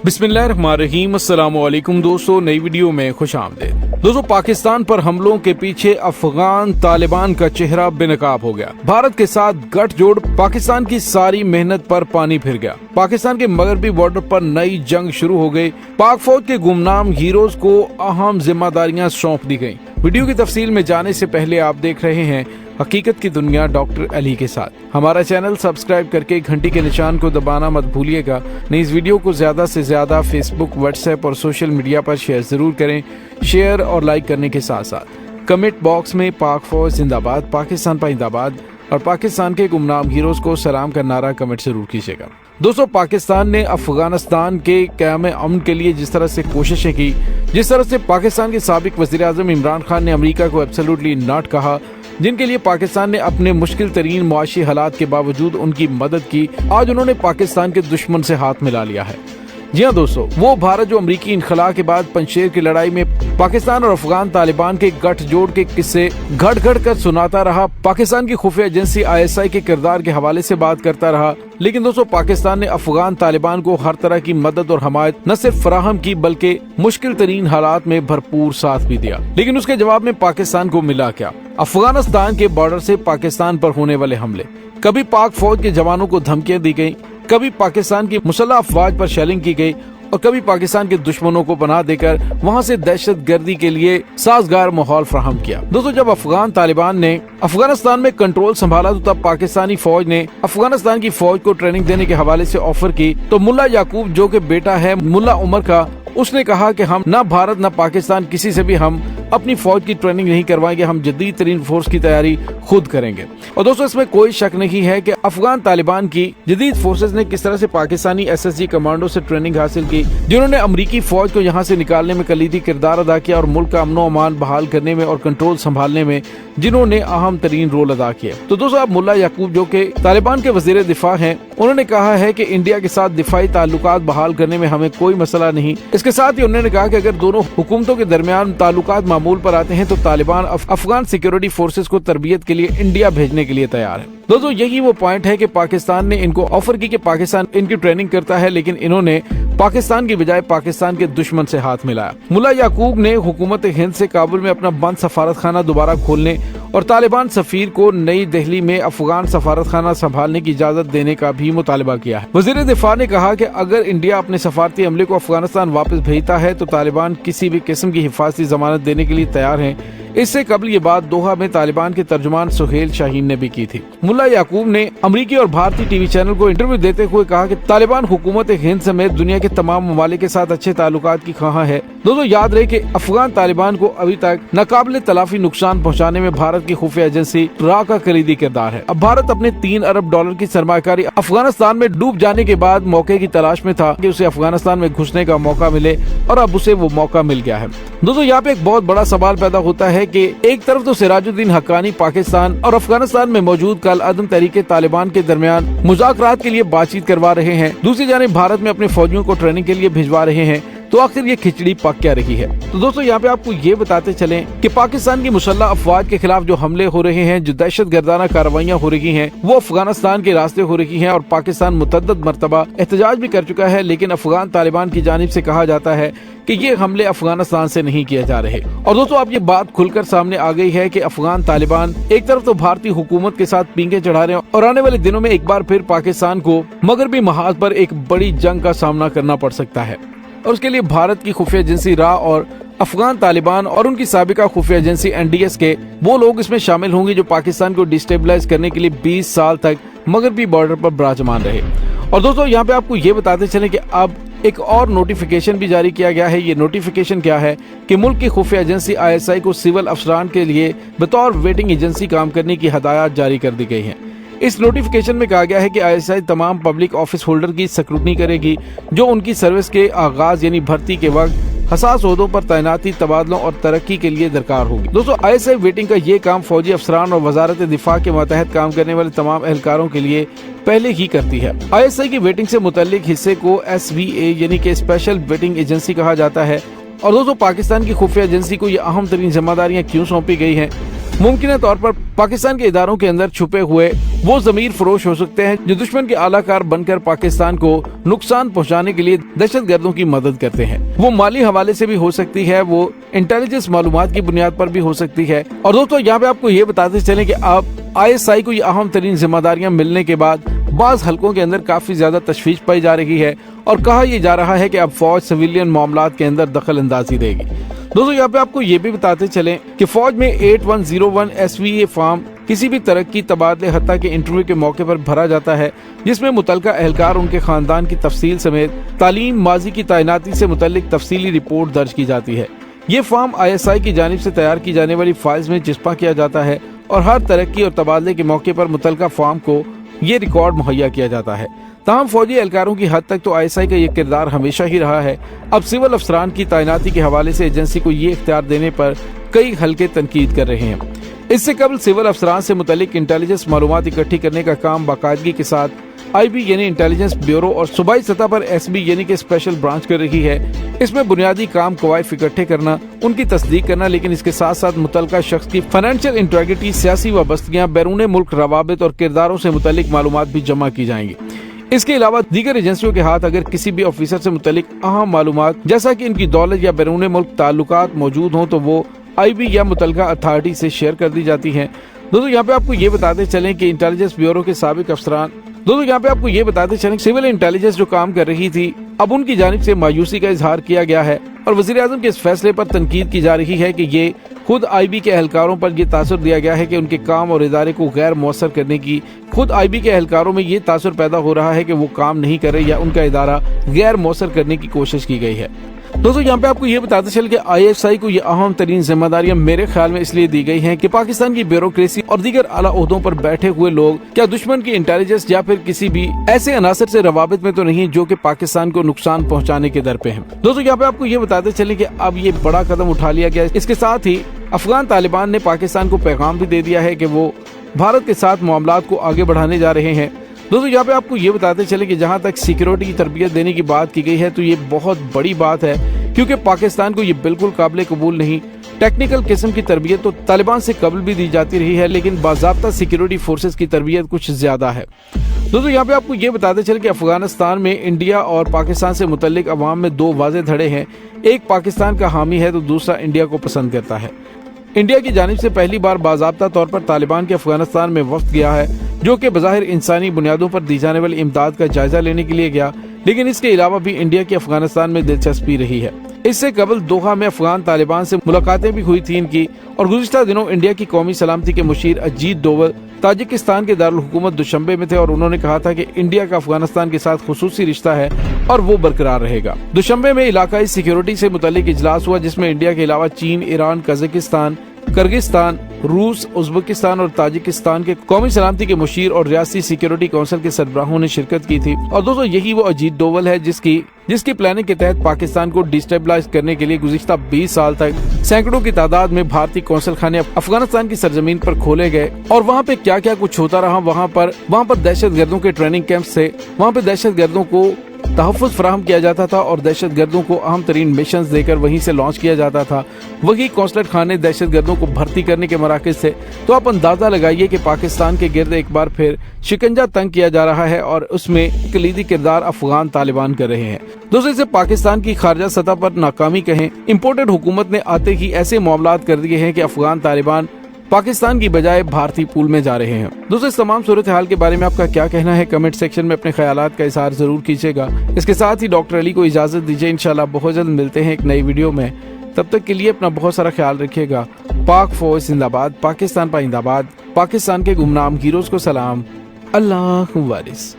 बिस्मिल्लाहिर्रहमानिर्रहीम। अस्सलाम वालेकुम दोस्तों, नई वीडियो में खुश आमदीद। दोस्तों, पाकिस्तान पर हमलों के पीछे अफगान तालिबान का चेहरा बेनकाब हो गया। भारत के साथ गठजोड़ पाकिस्तान की सारी मेहनत पर पानी फिर गया। पाकिस्तान के मगरबी बॉर्डर पर नई जंग शुरू हो गई। पाक फौज के गुमनाम हीरोज को अहम जिम्मेदारियां सौंप दी गयी। वीडियो की तफसील में जाने से पहले आप देख रहे हैं हकीकत की दुनिया डॉक्टर अली के साथ। हमारा चैनल सब्सक्राइब करके घंटी के निशान को दबाना मत भूलिएगा। इस वीडियो को ज्यादा से ज्यादा फेसबुक, व्हाट्सएप और सोशल मीडिया पर शेयर जरूर करें। शेयर और लाइक करने के साथ साथ कमेंट बॉक्स में पाक फौज जिंदाबाद, पाकिस्तान पाइंदाबाद और पाकिस्तान के गुमनाम हीरोज को सलाम का नारा कमेंट जरूर कीजिएगा। दोस्तों, पाकिस्तान ने अफगानिस्तान के क़याम अमन के लिए जिस तरह से कोशिशें की, जिस तरह से पाकिस्तान के साबिक वज़ीर आज़म इमरान खान ने अमेरिका को एब्सोल्युटली नॉट कहा, जिनके लिए पाकिस्तान ने अपने मुश्किल तरीन मुआशी हालात के बावजूद उनकी मदद की, आज उन्होंने पाकिस्तान के दुश्मन से हाथ मिला लिया है। जी हाँ दोस्तों, वो भारत जो अमरीकी इनखला के बाद पंजशेर की लड़ाई में पाकिस्तान और अफगान तालिबान के गठजोड़ के किस्से घड़ घड़ कर सुनाता रहा, पाकिस्तान की खुफिया एजेंसी ISI के किरदार के हवाले से बात करता रहा। लेकिन दोस्तों, पाकिस्तान ने अफगान तालिबान को हर तरह की मदद और हमायत न सिर्फ फराहम की बल्कि मुश्किल तरीन हालात में भरपूर साथ भी दिया। लेकिन उसके जवाब में पाकिस्तान को मिला क्या? अफगानिस्तान के बॉर्डर से पाकिस्तान पर होने वाले हमले। कभी पाक फौज के जवानों को धमकियां दी गयी, कभी पाकिस्तान की मुसल्लह अफवाज पर शेलिंग की गई और कभी पाकिस्तान के दुश्मनों को पनाह देकर वहां से दहशत गर्दी के लिए साजगार माहौल फराहम किया। दोस्तों, जब अफगान तालिबान ने अफगानिस्तान में कंट्रोल संभाला तो तब पाकिस्तानी फौज ने अफगानिस्तान की फौज को ट्रेनिंग देने के हवाले से ऑफर की। तो मुल्ला याकूब, जो कि बेटा है मुल्ला उमर का, उसने कहा कि हम न भारत न पाकिस्तान किसी से भी हम अपनी फौज की ट्रेनिंग नहीं करवाएंगे, हम जदीद तरीन फोर्स की तैयारी खुद करेंगे। और दोस्तों, इसमें कोई शक नहीं है कि अफगान तालिबान की जदीद फोर्सेस ने किस तरह से पाकिस्तानी SSG कमांडो से ट्रेनिंग हासिल की, जिन्होंने अमरीकी फौज को यहाँ से निकालने में कलीदी किरदार अदा किया और मुल्क का अमनो अमान बहाल करने में और कंट्रोल संभालने में जिन्होंने अहम तरीन रोल अदा किया। तो दोस्तों, अब मुल्ला याकूब, जो कि तालिबान के वजीर दिफा हैं, उन्होंने कहा है कि इंडिया के साथ दिफाई ताल्लुकात बहाल करने में हमें कोई मसला नहीं। इसके साथ ही उन्होंने कहा कि अगर दोनों हुकूमतों के दरमियान ताल्लुकात मामूल पर आते हैं तो तालिबान अफगान सिक्योरिटी फोर्सेस को तरबियत के लिए इंडिया भेजने के लिए तैयार है। दोस्तों, यही वो पॉइंट है कि पाकिस्तान ने इनको ऑफर की कि पाकिस्तान इनकी ट्रेनिंग करता है, लेकिन इन्होंने पाकिस्तान की बजाय पाकिस्तान के दुश्मन से हाथ मिलाया। मुल्ला याकूब ने हुकूमत हिंद से काबुल में अपना बंद सफारत खाना दोबारा खोलने और तालिबान सफीर को नई दिल्ली में अफगान सफारत खाना संभालने की इजाजत देने का भी मुतालबा किया है। वजीर दिफा ने कहा कि अगर इंडिया अपने सफारती अमले को अफगानिस्तान वापस भेजता है तो तालिबान किसी भी किस्म की हिफाजती जमानत देने के लिए तैयार हैं। इससे कबल ये बात दोहा में तालिबान के तर्जुमान सुहेल शाहीन ने भी की थी। मुल्ला याकूब ने अमरीकी और भारतीय टीवी चैनल को इंटरव्यू देते हुए कहा कि तालिबान हुकूमत हिंद समेत दुनिया के तमाम ममालिक के साथ अच्छे ताल्लुकात की ख्वाह है। दोस्तों, याद रहे कि अफगान तालिबान को अभी तक नाकाबिले तलाफी नुकसान पहुँचाने में भारत की खुफिया एजेंसी रा का कलीदी किरदार है। अब भारत अपने $3 अरब की सरमाकारी अफगानिस्तान में डूब जाने के बाद मौके की तलाश में था कि उसे अफगानिस्तान में घुसने का मौका मिले, और अब उसे वो मौका मिल गया है। दोस्तों, यहाँ पे एक बहुत बड़ा सवाल पैदा होता है कि एक तरफ तो सिराजुद्दीन हक्कानी पाकिस्तान और अफगानिस्तान में मौजूद कल अदम तहरीके तालिबान के दरमियान मुज़ाकरात के लिए बातचीत करवा रहे हैं, दूसरी जानिब भारत में अपने फौजियों को ट्रेनिंग के लिए भिजवा रहे हैं। तो आखिर ये खिचड़ी पक क्या रही है? तो दोस्तों, यहाँ पे आपको ये बताते चलें कि पाकिस्तान की मुसल्लह अफवाज के खिलाफ जो हमले हो रहे हैं, जो दहशत गर्दाना कार्रवाइयाँ हो रही हैं, वो अफगानिस्तान के रास्ते हो रही हैं और पाकिस्तान मुतअद्दिद मरतबा एहतजाज भी कर चुका है। लेकिन अफगान तालिबान की जानिब से कहा जाता है कि ये हमले अफगानिस्तान से नहीं किए जा रहे। और दोस्तों, अब ये बात खुलकर सामने आ गई है कि अफगान तालिबान एक तरफ तो भारतीय हुकूमत के साथ पींगे चढ़ा रहे हैं और आने वाले दिनों में एक बार फिर पाकिस्तान को मगरबी महाज पर एक बड़ी जंग का सामना करना पड़ सकता है। और उसके लिए भारत की खुफिया एजेंसी रा और अफगान तालिबान और उनकी साबिका खुफिया एजेंसी NDS के वो लोग इसमें शामिल होंगे जो पाकिस्तान को डिस्टेबलाइज करने के लिए 20 साल तक मगरबी बॉर्डर पर विराजमान रहे। और दोस्तों, यहाँ पे आपको ये बताते चलें कि अब एक और नोटिफिकेशन भी जारी किया गया है। ये नोटिफिकेशन क्या है कि मुल्क की खुफिया एजेंसी ISI को सिविल अफसरान के लिए बतौर वेटिंग एजेंसी काम करने की हदायत जारी कर दी गई है। इस नोटिफिकेशन में कहा गया है कि ISI तमाम पब्लिक ऑफिस होल्डर की स्क्रूटनी करेगी जो उनकी सर्विस के आगाज यानी भर्ती के वक्त हसास ओहदों पर तैनाती, तबादलों और तरक्की के लिए दरकार होगी। दोस्तों, ISI वेटिंग का ये काम फौजी अफसरान और वजारत दिफा के मातहत काम करने वाले तमाम एहलकारों के लिए पहले ही करती है। ISI की वेटिंग से मुतल्लिक हिस्से को SVA यानी कि स्पेशल वेटिंग एजेंसी कहा जाता है। और दोस्तों, पाकिस्तान की खुफिया एजेंसी को ये अहम तरीन जिम्मेदारियाँ क्यों सौंपी गई हैं? मुमकिन तौर पर पाकिस्तान के इदारों के अंदर छुपे हुए वो ज़मीर फरोश हो सकते हैं जो दुश्मन के आलाकार बनकर पाकिस्तान को नुकसान पहुंचाने के लिए दहशतगर्दों की मदद करते हैं। वो माली हवाले से भी हो सकती है, वो इंटेलिजेंस मालूमात की बुनियाद पर भी हो सकती है। और दोस्तों यहाँ पे आपको ये बताते चलें कि अब ISI को ये अहम तरीन जिम्मेदारियां मिलने के बाद बाज हलकों के अंदर काफी ज्यादा तशवीश पाई जा रही है और कहा यह जा रहा है कि अब फौज सिविलियन मामलात के अंदर दखल अंदाजी देगी। दोस्तों यहाँ पे आपको ये भी बताते चलें कि फौज में 8101 SVA फॉर्म किसी भी तरक्की तबादले हत्ता के इंटरव्यू के मौके पर भरा जाता है, जिसमें मुतलका एहलकार उनके खानदान की तफसील समेत तालीम माजी की तैनाती से मुतल्लिक तफसीली रिपोर्ट दर्ज की जाती है। ये फॉर्म ISI की जानिब से तैयार की जाने वाली फाइल्स में चिस्पा किया जाता है और हर तरक्की और तबादले के मौके पर मुतलका फॉर्म को ये रिकॉर्ड मुहैया किया जाता है। तमाम फौजी एहलकारों की हद तक तो ISI का ये किरदार हमेशा ही रहा है। अब सिविल अफसरान की तैनाती के हवाले से एजेंसी को ये इख्तियार देने पर कई हल्के तनकीद कर रहे हैं। इससे कबल सिविल अफसरान से मुतल्लिक इंटेलिजेंस मालूमात इकट्ठी करने का काम बाकायदगी के साथ IB यानी इंटेलिजेंस ब्यूरो और सूबाई सतह पर SB यानी कि स्पेशल ब्रांच कर रही है। इसमें बुनियादी काम कवायद इकट्ठे करना, उनकी तस्दीक करना, लेकिन इसके साथ साथ मुतल्लिका शख्स की फाइनेंशियल इंटेग्रिटी, सियासी वाबस्तगियां, बैरून मुल्क रवाबित और किरदारों से मुतल्लिक मालूमात भी जमा की जाएंगी। इसके अलावा दीगर एजेंसियों के हाथ अगर किसी भी ऑफिसर से मुतल्लिक अहम मालूमात जैसा कि इनकी दौलत या बैरून मुल्क ताल्लुकात मौजूद हों तो वो IB या मुतल्लिका अथॉरिटी से शेयर कर दी जाती हैं। दोस्तों यहाँ पे आपको ये बताते चलें कि इंटेलिजेंस ब्यूरो के साबिक अफसरान सिविल इंटेलिजेंस जो काम कर रही थी, अब उनकी जानिब से मायूसी का इजहार किया गया है और वज़ीर आज़म के इस फैसले पर तनकीद की जा रही है कि ये खुद IB के एहलकारों पर यह तासुर दिया गया है कि उनके काम और इदारे को गैर मौसर करने की, खुद IB के एहलकारों में ये तासुर पैदा हो रहा है कि वो काम नहीं कर रहे या उनका इदारा गैर मौसर करने की कोशिश की गई है। दोस्तों यहाँ पे आपको ये बताते चल कि ISI को ये अहम तरीन जिम्मेदारियां मेरे ख्याल में इसलिए दी गई हैं कि पाकिस्तान की ब्यूरोक्रेसी और दीगर आला ओहदों पर बैठे हुए लोग क्या दुश्मन की इंटेलिजेंस या फिर किसी भी ऐसे अनासर से रवाबित में तो नहीं जो कि पाकिस्तान को नुकसान पहुंचाने के दर पे हैं। दोस्तों यहाँ पे आपको ये बताते चले कि अब ये बड़ा कदम उठा लिया गया। इसके साथ ही अफगान तालिबान ने पाकिस्तान को पैगाम भी दे दिया है कि वो भारत के साथ मामलात को आगे बढ़ाने जा रहे हैं। दोस्तों यहाँ पे आपको ये बताते चले कि जहाँ तक सिक्योरिटी की तरबियत देने की बात की गई है तो ये बहुत बड़ी बात है, क्योंकि पाकिस्तान को ये बिल्कुल काबिल कबूल नहीं। टेक्निकल किस्म की तरबियत तो तालिबान से कबल भी दी जाती रही है, लेकिन बाज़ाब्ता सिक्योरिटी फोर्सेस की तरबियत कुछ ज्यादा है। दोस्तों यहाँ पे आपको ये बताते चले कि अफगानिस्तान में इंडिया और पाकिस्तान से मुतल्लिक अवाम में दो वाज़ेह धड़े हैं। एक पाकिस्तान का हामी है तो दूसरा इंडिया को पसंद करता है। इंडिया की जानिब से पहली बार बाज़ाब्ता तौर पर तालिबान के अफगानिस्तान में वफ्द गया है, जो कि बज़ाहिर इंसानी बुनियादों पर दी जाने वाली इमदाद का जायजा लेने के लिए गया, लेकिन इसके अलावा भी इंडिया की अफगानिस्तान में दिलचस्पी रही है। इससे कबल दोहा में अफगान तालिबान से मुलाकातें भी हुई थी इनकी, और गुज़िश्ता दिनों इंडिया की कौमी सलामती के मुशीर अजीत डोवल ताजिकिस्तान के दारुल हुकूमत दुशंबे में थे और उन्होंने कहा था कि इंडिया का अफगानिस्तान के साथ खुसूसी रिश्ता है और वो बरकरार रहेगा। दुशंबे में इलाकाई सिक्योरिटी से मुतल्लिक इजलास हुआ, जिसमें इंडिया के अलावा चीन, ईरान, कजाकिस्तान, किर्गिस्तान, रूस, उज़्बेकिस्तान और ताजिकिस्तान के कौमी सलामती के मुशीर और रियासती सिक्योरिटी काउंसिल के सरबराहों ने शिरकत की थी। और दोस्तों यही वो अजीत डोवल है जिसकी प्लानिंग के तहत पाकिस्तान को डिस्टेबलाइज करने के लिए गुज़िश्ता 20 साल तक सैकड़ों की तादाद में भारतीय कौंसल खाने अफगानिस्तान की सरजमीन पर खोले गए और वहाँ पे क्या क्या कुछ होता रहा। वहाँ पर दहशत गर्दों के ट्रेनिंग कैंप्स थे, वहाँ पे दहशत गर्दों को तहफ़्फ़ुज़ फराहम किया जाता था और दहशत गर्दों को अहम तरीन मिशन देकर वहीं से लॉन्च किया जाता था। वही कौंसलर खाने दहशत गर्दों को भर्ती करने के मराकज़ थे। तो आप अंदाज़ा लगाइए कि पाकिस्तान के गिर्द एक बार फिर शिकंजा तंग किया जा रहा है और उसमें कलीदी किरदार अफगान तालिबान कर रहे हैं। दोस्तों इसे पाकिस्तान की खारजा सतह पर नाकामी कहें, इम्पोर्टेड हुकूमत ने आते ही ऐसे मामलात कर दिए हैं कि अफगान तालिबान पाकिस्तान की बजाय भारतीय पूल में जा रहे हैं। दोस्तों इस तमाम सूरत हाल के बारे में आपका क्या कहना है, कमेंट सेक्शन में अपने ख्यालात का इज़हार जरूर कीजिएगा। इसके साथ ही डॉक्टर अली को इजाजत दीजिए, इंशाल्लाह बहुत जल्द मिलते हैं एक नई वीडियो में। तब तक के लिए अपना बहुत सारा ख्याल रखिएगा। पाक फौज जिंदाबाद, पाकिस्तान पाइंदाबाद, पाकिस्तान के गुमनाम हीरोज को सलाम, अल्लाह वारिस।